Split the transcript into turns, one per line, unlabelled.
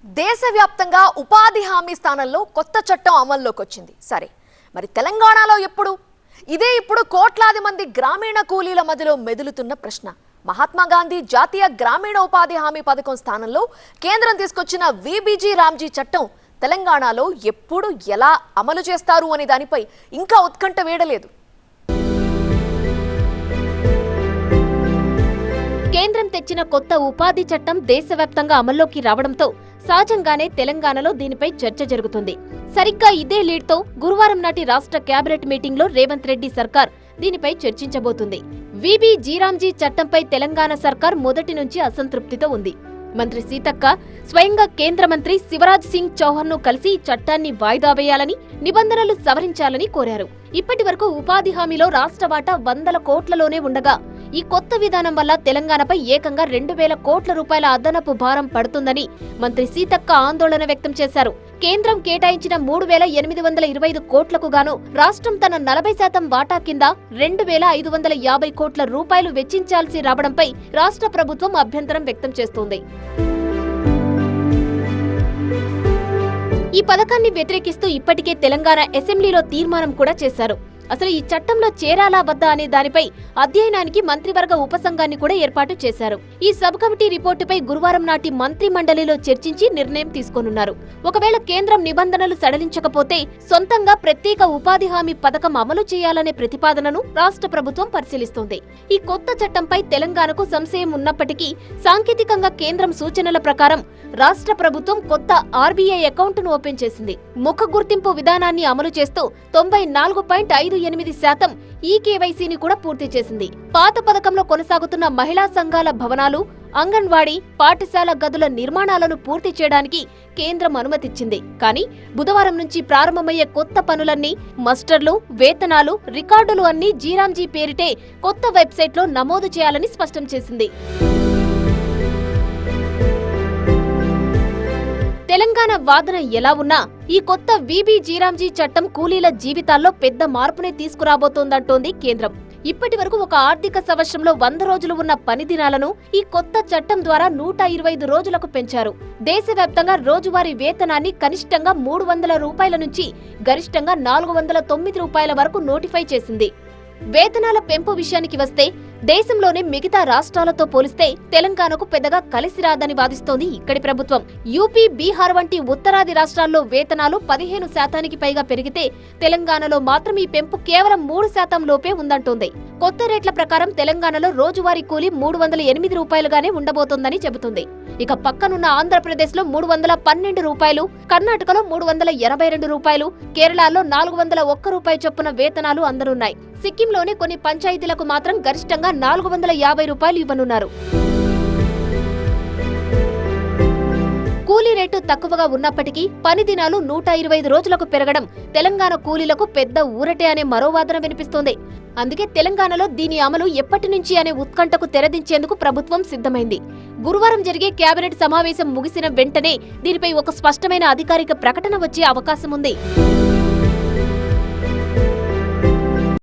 దేశవ్యాప్తంగా ఉపాధి హామీ స్థానంలో కొత్త చట్టం అమల్లోకి వచ్చింది. సరే, మరి తెలంగాణలో ఎప్పుడు? ఇదే ఇప్పుడు కోట్లాది మంది గ్రామీణ కూలీల మధ్యలో మెదులుతున్న ప్రశ్న. మహాత్మా గాంధీ జాతీయ గ్రామీణ ఉపాధి హామీ పథకం స్థానంలో కేంద్రం తీసుకొచ్చిన వీబీజీ రామ్జీ చట్టం తెలంగాణలో ఎప్పుడు ఎలా అమలు చేస్తారు అనే దానిపై ఇంకా ఉత్కంఠ వేడలేదు.
కేంద్రం తెచ్చిన కొత్త ఉపాధి చట్టం దేశవ్యాప్తంగా అమల్లోకి రావడంతో సహజంగానే తెలంగాణలో దీనిపై చర్చ జరుగుతుంది. సరిగ్గా ఇదే లీడ్తో గురువారం నాటి రాష్ట్ర కేబినెట్ మీటింగ్లో రేవంత్ రెడ్డి సర్కార్ దీనిపై చర్చించబోతుంది. వీబీజీ రామ్జీ చట్టంపై తెలంగాణ సర్కార్ మొదటి నుంచి అసంతృప్తితో ఉంది. మంత్రి సీతక్క స్వయంగా కేంద్ర మంత్రి శివరాజ్ సింగ్ చౌహాన్ ను కలిసి చట్టాన్ని వాయిదా వేయాలని, నిబంధనలు సవరించాలని కోరారు. ఇప్పటి వరకు ఉపాధి హామీలో రాష్ట్ర వాటా 100 కోట్లలోనే ఉండగా ఈ కొత్త విధానం వల్ల తెలంగాణపై ఏకంగా 2000 కోట్ల రూపాయల అదనపు భారం పడుతుందని మంత్రి సీతక్క ఆందోళన వ్యక్తం చేశారు. కేంద్రం కేటాయించిన 3825 కోట్లకు గాను రాష్ట్రం తన 40% వాటా కింద 2550 కోట్ల రూపాయలు వెచ్చించాల్సి రావడంపై రాష్ట్ర ప్రభుత్వం అభ్యంతరం వ్యక్తం చేస్తోంది. ఈ పథకాన్ని వ్యతిరేకిస్తూ ఇప్పటికే తెలంగాణ అసెంబ్లీలో తీర్మానం కూడా చేశారు. అసలు ఈ చట్టంలో చేరాలా వద్దా అనే దానిపై అధ్యయనానికి మంత్రివర్గ ఉపసంఘాన్ని కూడా ఏర్పాటు చేశారు. ఈ సబ్ కమిటీ రిపోర్టుపై గురువారం నాటి మంత్రి మండలిలో చర్చించి నిర్ణయం తీసుకోనున్నారు. ఒకవేళ కేంద్రం నిబంధనలు సడలించకపోతే సొంతంగా ప్రత్యేక ఉపాధి హామీ పథకం అమలు చేయాలనే ప్రతిపాదనను రాష్ట్ర ప్రభుత్వం పరిశీలిస్తోంది. ఈ కొత్త చట్టంపై తెలంగాణకు సంశయం ఉన్నప్పటికీ సాంకేతికంగా కేంద్రం సూచనల ప్రకారం రాష్ట్ర ప్రభుత్వం కొత్త ఆర్బీఐ అకౌంట్ను ఓపెన్ చేసింది. ముఖ గుర్తింపు విధానాన్ని అమలు చేస్తూ 94.58% ఈ కేవైసీని కూడా పూర్తి చేసింది. పాత పథకంలో కొనసాగుతున్న మహిళా సంఘాల భవనాలు, అంగన్వాడీ, పాఠశాల గదుల నిర్మాణాలను పూర్తి చేయడానికి కేంద్రం అనుమతిచ్చింది. కానీ బుధవారం నుంచి ప్రారంభమయ్యే కొత్త పనులన్నీ, మస్టర్లు, వేతనాలు, రికార్డులు అన్నీ జీరామ్జీ పేరిటే కొత్త వెబ్సైట్లో నమోదు చేయాలని స్పష్టం చేసింది. తెలంగాణ వాదన ఎలా ఉన్నా ఈ కొత్త వీబీజీ రామ్జీ చట్టం కూలీల జీవితాల్లో పెద్ద మార్పునే తీసుకురాబోతోందంటోంది కేంద్రం. ఇప్పటి వరకు ఒక ఆర్థిక సంవత్సరంలో 100 రోజులు ఉన్న పని దినాలను ఈ కొత్త చట్టం ద్వారా 125 రోజులకు పెంచారు. దేశవ్యాప్తంగా రోజువారీ వేతనాన్ని కనిష్టంగా 300 రూపాయల నుంచి గరిష్టంగా 409 రూపాయల వరకు నోటిఫై చేసింది. వేతనాల పెంపు విషయానికి వస్తే దేశంలోనే మిగతా రాష్ట్రాలతో పోలిస్తే తెలంగాణకు పెద్దగా కలిసి రాదని వాదిస్తోంది ఇక్కడి ప్రభుత్వం. యూపీ, బీహార్ వంటి ఉత్తరాది రాష్ట్రాల్లో వేతనాలు 15% పైగా పెరిగితే తెలంగాణలో మాత్రం ఈ పెంపు కేవలం 3% లోపే ఉందంటోంది. కొత్త రేట్ల ప్రకారం తెలంగాణలో రోజువారీ కూలీ 308 రూపాయలుగానే ఉండబోతోందని చెబుతుంది. ఇక పక్కనున్న ఆంధ్రప్రదేశ్ లో 312 రూపాయలు, కర్ణాటకలో 382 రూపాయలు, కేరళలో 401 రూపాయి చొప్పున వేతనాలు అందనున్నాయి. సిక్కింలోని కొన్ని పంచాయతీలకు మాత్రం గరిష్టంగా 450 రూపాయలు ఇవ్వనున్నారు. కూలీ రేటు తక్కువగా ఉన్నప్పటికీ పని దినాలు 125 రోజులకు పెరగడం తెలంగాణ కూలీలకు పెద్ద ఊరటే అనే మరో వాదన వినిపిస్తోంది. అందుకే తెలంగాణలో దీని అమలు ఎప్పటి నుంచి అనే ఉత్కంఠకు తెరదించేందుకు ప్రభుత్వం సిద్ధమైంది. గురువారం జరిగే కేబినెట్ సమావేశం ముగిసిన వెంటనే దీనిపై ఒక స్పష్టమైన అధికారిక ప్రకటన వచ్చే అవకాశం ఉంది.